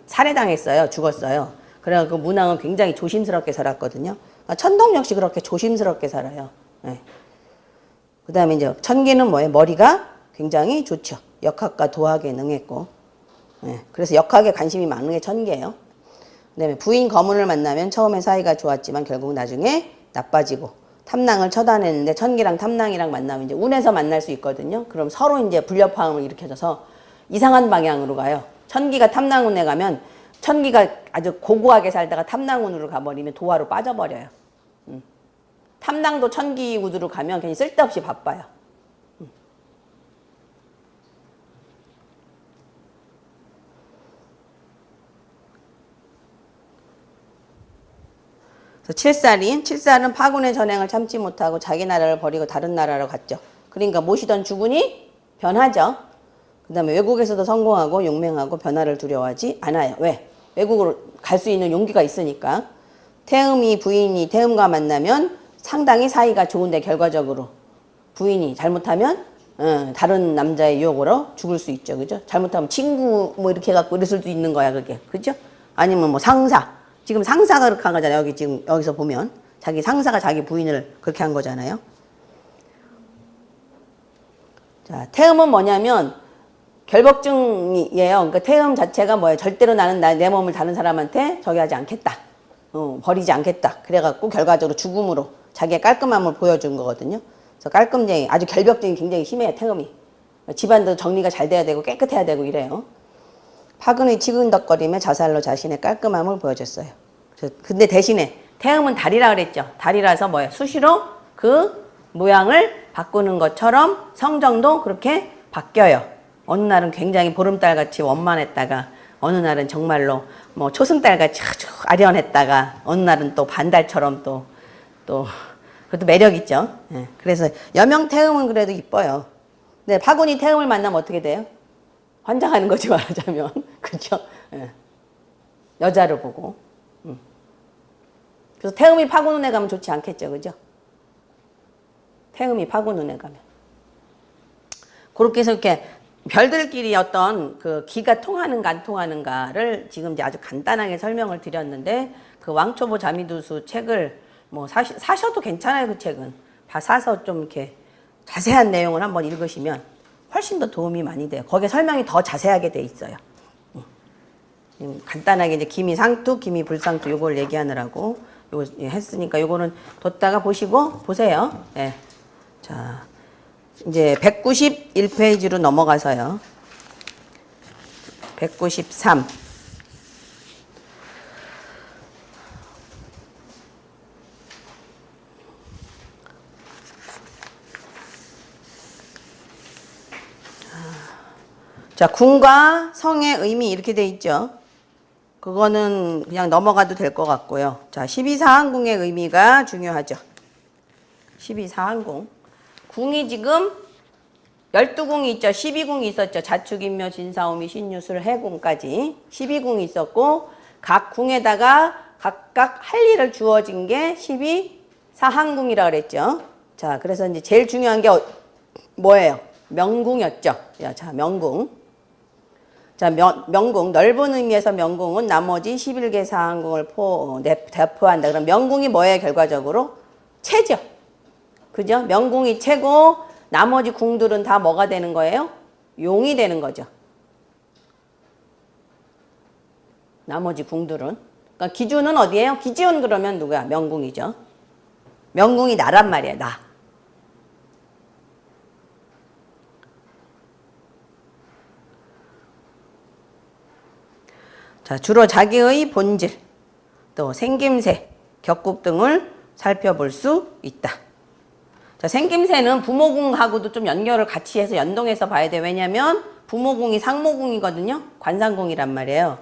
살해당했어요. 죽었어요. 그래갖고 문왕은 굉장히 조심스럽게 살았거든요. 그러니까 천동 역시 그렇게 조심스럽게 살아요. 네. 그 다음에 이제 천기는 뭐예요? 머리가 굉장히 좋죠. 역학과 도학에 능했고. 네. 그래서 역학에 관심이 많은 게 천기예요. 그 다음에 부인 거문을 만나면 처음에 사이가 좋았지만 결국 나중에 나빠지고, 탐낭을 처단했는데 천기랑 탐낭이랑 만나면 이제 운에서 만날 수 있거든요. 그럼 서로 이제 불협화음을 일으켜줘서 이상한 방향으로 가요. 천기가 탐낭운에 가면 천기가 아주 고고하게 살다가 탐낭운으로 가버리면 도화로 빠져버려요. 탐낭도 천기운으로 가면 괜히 쓸데없이 바빠요. 칠살은 파군의 전행을 참지 못하고 자기 나라를 버리고 다른 나라로 갔죠. 그러니까 모시던 주군이 변하죠. 그 다음에 외국에서도 성공하고 용맹하고 변화를 두려워하지 않아요. 왜? 외국으로 갈 수 있는 용기가 있으니까. 부인이 태음과 만나면 상당히 사이가 좋은데 결과적으로 부인이 잘못하면 다른 남자의 유혹으로 죽을 수 있죠. 그죠? 잘못하면 친구 뭐 이렇게 해갖고 이럴 수도 있는 거야. 그게. 그죠? 아니면 뭐 상사. 지금 상사가 그렇게 한 거잖아요. 여기서 보면. 자기 상사가 자기 부인을 그렇게 한 거잖아요. 자, 태음은 뭐냐면 결벽증이에요. 그러니까 태음 자체가 뭐예요? 절대로 나는 내 몸을 다른 사람한테 저기 하지 않겠다. 버리지 않겠다. 그래갖고 결과적으로 죽음으로 자기의 깔끔함을 보여준 거거든요. 그래서 깔끔쟁이, 아주 결벽증이 굉장히 심해요. 태음이. 집안도 정리가 잘 돼야 되고 깨끗해야 되고 이래요. 파근의 치근덕거림에 자살로 자신의 깔끔함을 보여줬어요. 근데 대신에 태음은 달이라 그랬죠. 달이라서 뭐예요? 수시로 그 모양을 바꾸는 것처럼 성정도 그렇게 바뀌어요. 어느 날은 굉장히 보름달같이 원만했다가 어느 날은 정말로 뭐 초승달같이 아주 아련했다가 어느 날은 또 반달처럼 또 그것도 매력 있죠. 예. 그래서 여명 태음은 그래도 이뻐요. 근데 파군이 태음을 만나면 어떻게 돼요? 환장하는 거지 말하자면. 그죠? 예. 여자를 보고. 그래서 태음이 파고눈에 가면 좋지 않겠죠. 그죠? 태음이 파고눈에 가면. 그렇게 해서 이렇게 별들끼리 어떤 그 기가 통하는가 안 통하는가를 지금 이제 아주 간단하게 설명을 드렸는데 그 왕초보 자미두수 책을 뭐 사셔도 괜찮아요. 그 책은. 사서 좀 이렇게 자세한 내용을 한번 읽으시면 훨씬 더 도움이 많이 돼요. 거기에 설명이 더 자세하게 돼 있어요. 간단하게 이제 기미 상투, 기미 불상투 요걸 얘기하느라고 요거 했으니까 요거는 뒀다가 보세요. 예. 자, 이제 191페이지로 넘어가서요. 193. 자, 궁과 성의 의미 이렇게 돼 있죠. 그거는 그냥 넘어가도 될 것 같고요. 자, 12사항궁의 의미가 중요하죠. 12사항궁. 궁이 지금 12궁이 있죠. 12궁이 있었죠. 자축인묘, 진사오미, 신유술, 해궁까지 12궁이 있었고 각 궁에다가 각각 할 일을 주어진 게 12사항궁이라 그랬죠. 자, 그래서 이제 제일 중요한 게 뭐예요? 명궁이었죠. 자, 명궁. 자, 명궁, 넓은 의미에서 명궁은 나머지 11개 사항궁을 대표한다. 그럼 명궁이 뭐예요, 결과적으로? 체죠. 그죠? 명궁이 체고, 나머지 궁들은 다 뭐가 되는 거예요? 용이 되는 거죠. 나머지 궁들은. 그러니까 기준은 어디예요? 기준 그러면 누구야? 명궁이죠. 명궁이 나란 말이에요, 나. 자, 주로 자기의 본질, 또 생김새, 격국 등을 살펴볼 수 있다. 자, 생김새는 부모궁하고도 좀 연결을 같이 해서 연동해서 봐야 돼. 왜냐면 부모궁이 상모궁이거든요. 관상궁이란 말이에요.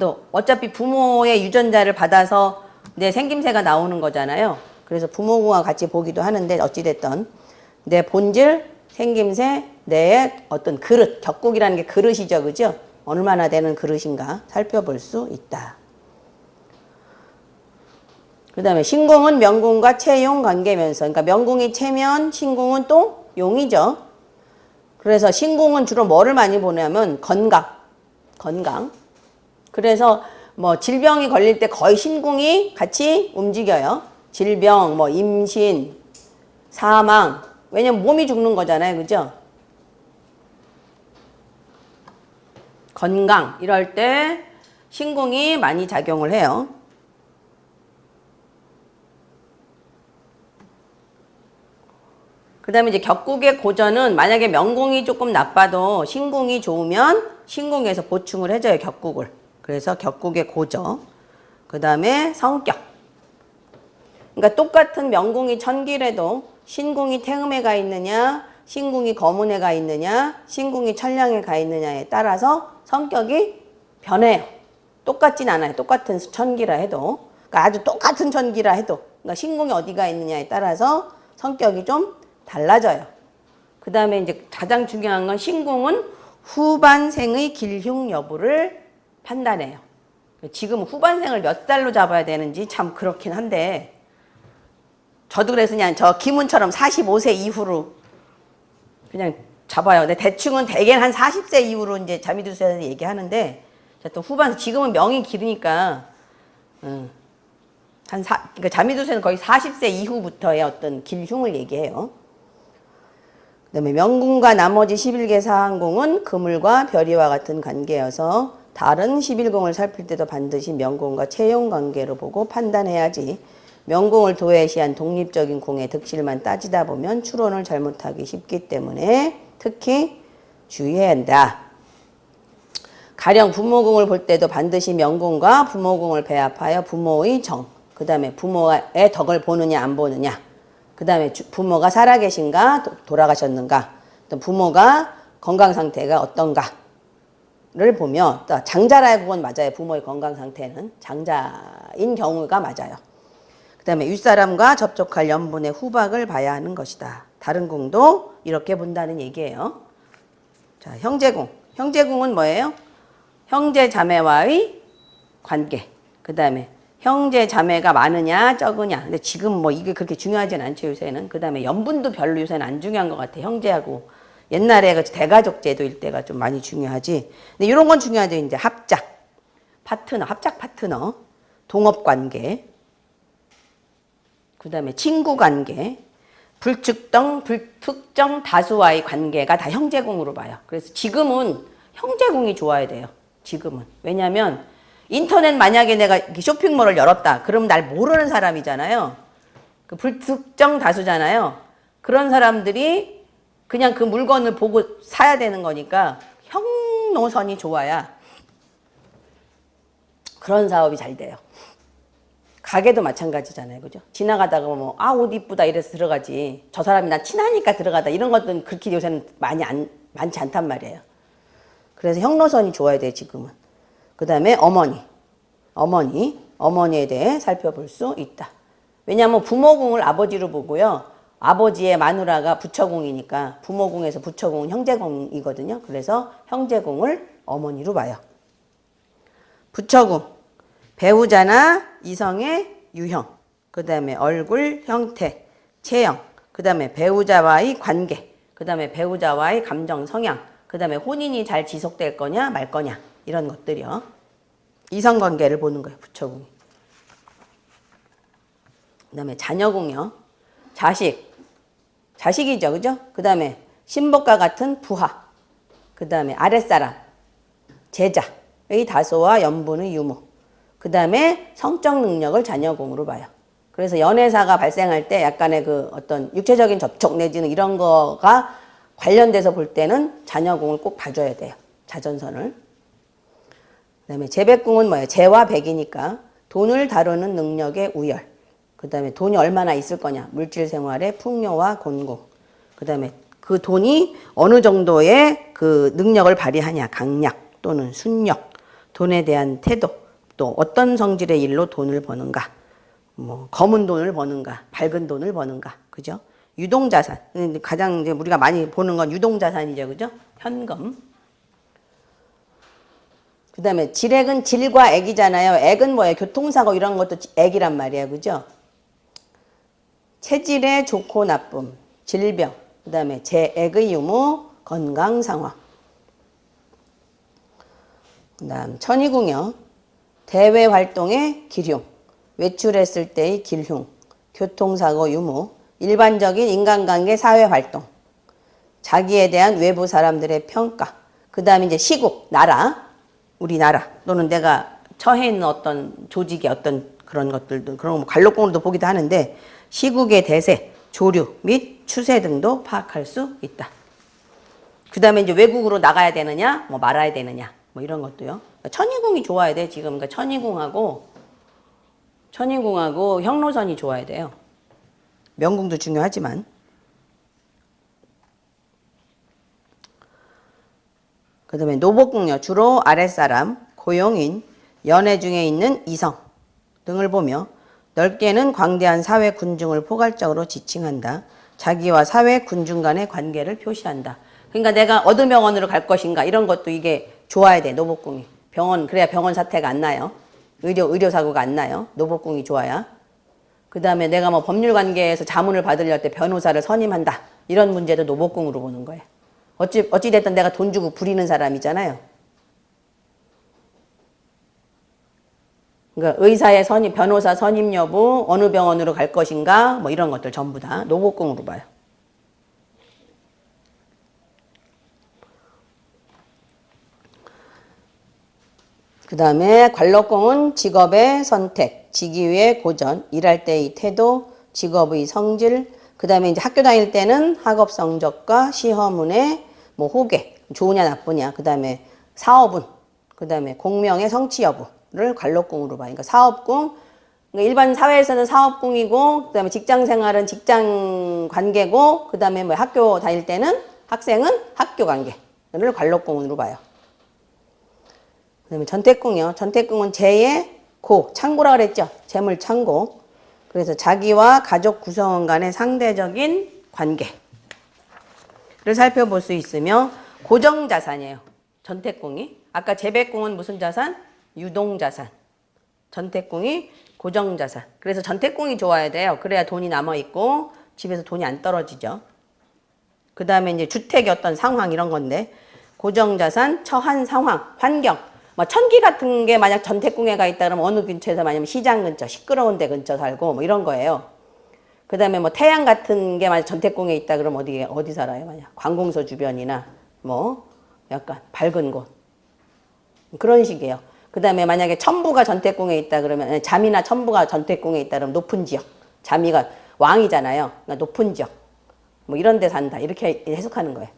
또 어차피 부모의 유전자를 받아서 내 생김새가 나오는 거잖아요. 그래서 부모궁하고 같이 보기도 하는데 어찌됐든 내 본질, 생김새, 내 어떤 그릇, 격국이라는 게 그릇이죠. 그죠? 얼마나 되는 그릇인가 살펴볼 수 있다. 그 다음에 신궁은 명궁과 체용 관계면서, 그러니까 명궁이 체면 신궁은 또 용이죠. 그래서 신궁은 주로 뭐를 많이 보냐면 건강. 그래서 뭐 질병이 걸릴 때 거의 신궁이 같이 움직여요. 질병, 뭐 임신, 사망. 왜냐면 몸이 죽는 거잖아요. 그죠? 건강 이럴 때 신궁이 많이 작용을 해요. 그 다음에 이제 격국의 고전은 만약에 명궁이 조금 나빠도 신궁이 좋으면 신궁에서 보충을 해줘요. 격국을. 그래서 격국의 고저. 그 다음에 성격. 그러니까 똑같은 명궁이 천길에도 신궁이 태음에 가 있느냐, 신궁이 거문에 가 있느냐, 신궁이 천량에 가 있느냐에 따라서 성격이 변해요. 똑같진 않아요. 똑같은 천기라 해도. 그러니까 아주 똑같은 천기라 해도. 그러니까 신궁이 어디가 있느냐에 따라서 성격이 좀 달라져요. 그 다음에 이제 가장 중요한 건 신궁은 후반생의 길흉 여부를 판단해요. 지금 후반생을 몇 살로 잡아야 되는지 참 그렇긴 한데, 저도 그래서 그냥 저 김훈처럼 45세 이후로 그냥 잡아요. 근데 대충은 대개는 한 40세 이후로 이제 자미두수에서 얘기하는데, 또 후반, 지금은 명이 길으니까, 그러니까 자미두수에는 거의 40세 이후부터의 어떤 길흉을 얘기해요. 그 다음에 명궁과 나머지 11개 사항궁은 그물과 별이와 같은 관계여서 다른 11궁을 살필 때도 반드시 명궁과 체용 관계로 보고 판단해야지 명궁을 도외시한 독립적인 궁의 득실만 따지다 보면 추론을 잘못하기 쉽기 때문에 특히 주의해야 한다. 가령 부모궁을 볼 때도 반드시 명궁과 부모궁을 배합하여 부모의 정, 그 다음에 부모의 덕을 보느냐 안 보느냐, 그 다음에 부모가 살아계신가 돌아가셨는가, 또 부모가 건강 상태가 어떤가를 보며, 또 장자라 그건 맞아요. 부모의 건강 상태는 장자인 경우가 맞아요. 그 다음에 윗사람과 접촉할 연분의 후박을 봐야 하는 것이다. 다른 궁도 이렇게 본다는 얘기예요. 자, 형제궁. 형제궁은 뭐예요? 형제 자매와의 관계. 그 다음에 형제 자매가 많으냐 적으냐. 근데 지금 뭐 이게 그렇게 중요하진 않죠 요새는. 그 다음에 연분도 별로 요새는 안 중요한 것 같아. 형제하고 옛날에 그 대가족 제도일 때가 좀 많이 중요하지. 근데 이런 건 중요하죠. 이제 합작 파트너, 합작 파트너, 동업 관계. 그 다음에 친구 관계, 불특정 다수와의 관계가 다 형제궁으로 봐요. 그래서 지금은 형제궁이 좋아야 돼요. 지금은. 왜냐면 인터넷 만약에 내가 쇼핑몰을 열었다. 그럼 날 모르는 사람이잖아요. 그 불특정 다수잖아요. 그런 사람들이 그냥 그 물건을 보고 사야 되는 거니까 형노선이 좋아야 그런 사업이 잘 돼요. 가게도 마찬가지잖아요. 그죠? 지나가다가 뭐, 아, 옷 이쁘다 이래서 들어가지. 저 사람이 난 친하니까 들어가다. 이런 것들은 그렇게 요새는 많지 않단 말이에요. 그래서 형노선이 좋아야 돼요, 지금은. 그 다음에 어머니에 대해 살펴볼 수 있다. 왜냐하면 부모궁을 아버지로 보고요. 아버지의 마누라가 부처궁이니까 부모궁에서 부처궁은 형제궁이거든요. 그래서 형제궁을 어머니로 봐요. 부처궁. 배우자나 이성의 유형, 그 다음에 얼굴 형태, 체형, 그 다음에 배우자와의 관계, 그 다음에 배우자와의 감정 성향, 그 다음에 혼인이 잘 지속될 거냐 말 거냐 이런 것들이요. 이성관계를 보는 거예요. 부처궁이. 그 다음에 자녀궁이요. 자식이죠. 그죠? 그 다음에 신복과 같은 부하, 그 다음에 아랫사람, 제자의 다소와 연분의 유무, 그 다음에 성적 능력을 자녀궁으로 봐요. 그래서 연애사가 발생할 때 약간의 그 어떤 육체적인 접촉 내지는 이런 거가 관련돼서 볼 때는 자녀궁을 꼭 봐줘야 돼요. 자전선을. 그 다음에 재백궁은 뭐예요? 재와 백이니까 돈을 다루는 능력의 우열. 그 다음에 돈이 얼마나 있을 거냐. 물질 생활의 풍요와 곤궁. 그 다음에 그 돈이 어느 정도의 그 능력을 발휘하냐. 강약 또는 순력. 돈에 대한 태도. 또 어떤 성질의 일로 돈을 버는가, 뭐 검은 돈을 버는가, 밝은 돈을 버는가, 그죠? 유동자산, 가장 이제 우리가 많이 보는 건 유동자산이죠, 그죠? 현금. 그 다음에 질액은 질과 액이잖아요. 액은 뭐예요? 교통사고 이런 것도 액이란 말이에요, 그죠? 체질의 좋고 나쁨, 질병, 그 다음에 재액의 유무, 건강 상황. 그 다음 천이궁이요. 대외 활동의 기흉, 외출했을 때의 길흉, 교통사고 유무, 일반적인 인간관계 사회활동, 자기에 대한 외부 사람들의 평가, 그 다음에 이제 시국, 나라, 우리나라 또는 내가 처해 있는 어떤 조직의 어떤 그런 것들도 그런 거 관록공으로도 보기도 하는데 시국의 대세, 조류 및 추세 등도 파악할 수 있다. 그 다음에 이제 외국으로 나가야 되느냐, 뭐 말아야 되느냐, 뭐 이런 것도요. 천이궁이 좋아야 돼, 지금. 그러니까 천이궁하고 형노선이 좋아야 돼요. 명궁도 중요하지만. 그 다음에 노복궁요. 주로 아랫사람, 고용인, 연애 중에 있는 이성 등을 보며 넓게는 광대한 사회 군중을 포괄적으로 지칭한다. 자기와 사회 군중 간의 관계를 표시한다. 그러니까 내가 어느 병원으로 갈 것인가 이런 것도 이게 좋아야 돼, 노복궁이. 병원, 그래야 병원 사태가 안 나요. 의료사고가 안 나요. 노복궁이 좋아야. 그 다음에 내가 뭐 법률관계에서 자문을 받으려 때 변호사를 선임한다. 이런 문제도 노복궁으로 보는 거예요. 어찌됐든 내가 돈 주고 부리는 사람이잖아요. 그러니까 의사의 선임, 변호사 선임 여부, 어느 병원으로 갈 것인가, 뭐 이런 것들 전부 다 노복궁으로 봐요. 그 다음에 관록궁은 직업의 선택, 직위의 고전, 일할 때의 태도, 직업의 성질, 그 다음에 이제 학교 다닐 때는 학업 성적과 시험운의 뭐 호계, 좋으냐 나쁘냐, 그 다음에 사업운, 그 다음에 공명의 성취 여부를 관록궁으로 봐요. 그러니까 사업궁, 그러니까 일반 사회에서는 사업궁이고, 그 다음에 직장 생활은 직장 관계고, 그 다음에 뭐 학교 다닐 때는 학생은 학교 관계를 관록궁으로 봐요. 그 다음에 전택궁이요. 전택궁은 재의 고, 창고라 그랬죠. 재물 창고. 그래서 자기와 가족 구성원 간의 상대적인 관계를 살펴볼 수 있으며 고정자산이에요. 전택궁이. 아까 재백궁은 무슨 자산? 유동자산. 전택궁이 고정자산. 그래서 전택궁이 좋아야 돼요. 그래야 돈이 남아있고 집에서 돈이 안 떨어지죠. 그 다음에 이제 주택의 어떤 상황 이런 건데 고정자산, 처한 상황, 환경. 뭐 천기 같은 게 만약 전택궁에 가 있다 그러면 어느 근처에서 만약에 시장 근처, 시끄러운 데 근처 살고 뭐 이런 거예요. 그 다음에 뭐 태양 같은 게 만약 전택궁에 있다 그러면 어디 살아요? 만약 관공서 주변이나 뭐 약간 밝은 곳. 그런 식이에요. 그 다음에 만약에 천부가 전택궁에 있다 그러면 잠이나 천부가 전택궁에 있다 그러면 높은 지역. 잠이가 왕이잖아요. 그러니까 높은 지역. 뭐 이런 데 산다. 이렇게 해석하는 거예요.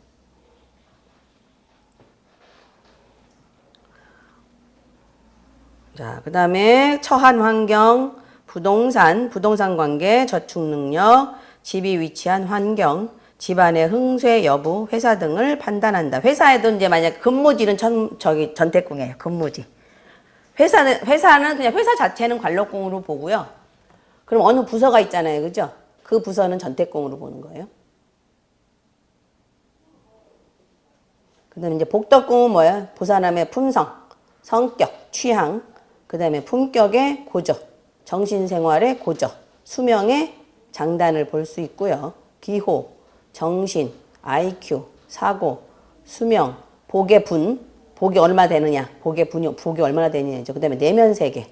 자, 그 다음에 처한 환경, 부동산 관계, 저축 능력, 집이 위치한 환경, 집안의 흥쇠 여부, 회사 등을 판단한다. 회사에도 이제 만약 근무지는 전택궁이에요. 근무지. 회사는 그냥 회사 자체는 관록궁으로 보고요. 그럼 어느 부서가 있잖아요. 그죠? 그 부서는 전택궁으로 보는 거예요. 그 다음에 이제 복덕궁은 뭐예요? 보사남의 품성, 성격, 취향, 그 다음에 품격의 고저, 정신생활의 고저, 수명의 장단을 볼 수 있고요. 기호, 정신, IQ, 사고, 수명, 복의 분, 복이 얼마 되느냐, 복이 얼마나 되느냐죠. 그 다음에 내면세계,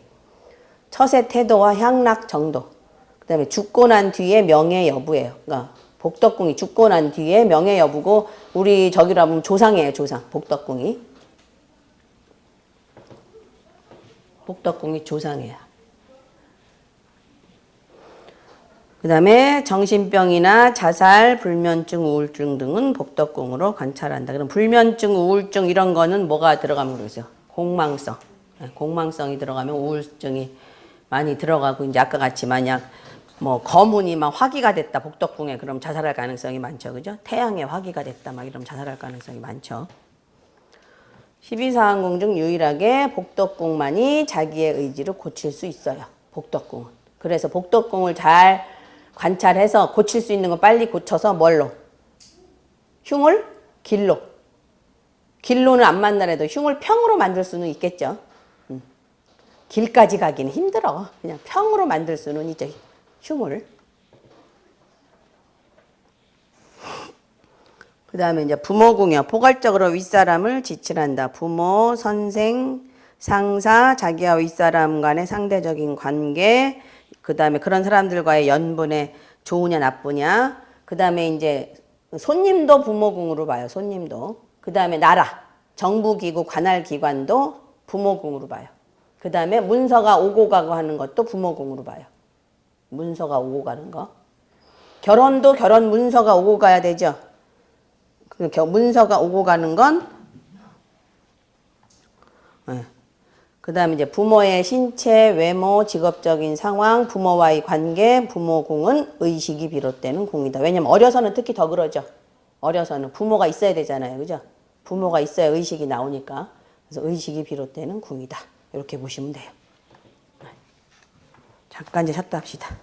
처세 태도와 향락 정도, 그 다음에 죽고 난 뒤에 명예 여부예요. 그러니까 복덕궁이 죽고 난 뒤에 명예 여부고 우리 저기로 하면 조상이에요. 조상, 복덕궁이. 복덕궁이 조상이에요. 그 다음에 정신병이나 자살, 불면증, 우울증 등은 복덕궁으로 관찰한다. 그럼 불면증, 우울증 이런 거는 뭐가 들어가면 그러죠? 공망성. 공망성이 들어가면 우울증이 많이 들어가고 이제 아까 같이 만약 뭐 거문이 막 화기가 됐다 복덕궁에 그럼 자살할 가능성이 많죠. 그죠? 태양에 화기가 됐다 막 이러면 자살할 가능성이 많죠. 12사항궁 중 유일하게 복덕궁만이 자기의 의지를 고칠 수 있어요. 복덕궁은. 그래서 복덕궁을 잘 관찰해서 고칠 수 있는 거 빨리 고쳐서 뭘로? 흉을 길로. 길로는 안 만나래도 흉을 평으로 만들 수는 있겠죠. 길까지 가기는 힘들어. 그냥 평으로 만들 수는 있죠. 흉을. 그 다음에 이제 부모궁이요. 포괄적으로 윗사람을 지칭한다. 부모, 선생, 상사, 자기와 윗사람 간의 상대적인 관계, 그 다음에 그런 사람들과의 연분에 좋으냐 나쁘냐, 그 다음에 이제 손님도 부모궁으로 봐요. 손님도. 그 다음에 나라, 정부기구, 관할기관도 부모궁으로 봐요. 그 다음에 문서가 오고 가고 하는 것도 부모궁으로 봐요. 문서가 오고 가는 거. 결혼도 결혼 문서가 오고 가야 되죠. 문서가 오고 가는 건, 그 다음에 이제 부모의 신체, 외모, 직업적인 상황, 부모와의 관계, 부모궁은 의식이 비롯되는 궁이다. 왜냐면 어려서는 특히 더 그러죠. 어려서는 부모가 있어야 되잖아요. 그죠? 부모가 있어야 의식이 나오니까. 그래서 의식이 비롯되는 궁이다. 이렇게 보시면 돼요. 잠깐 이제 쉬었다 합시다.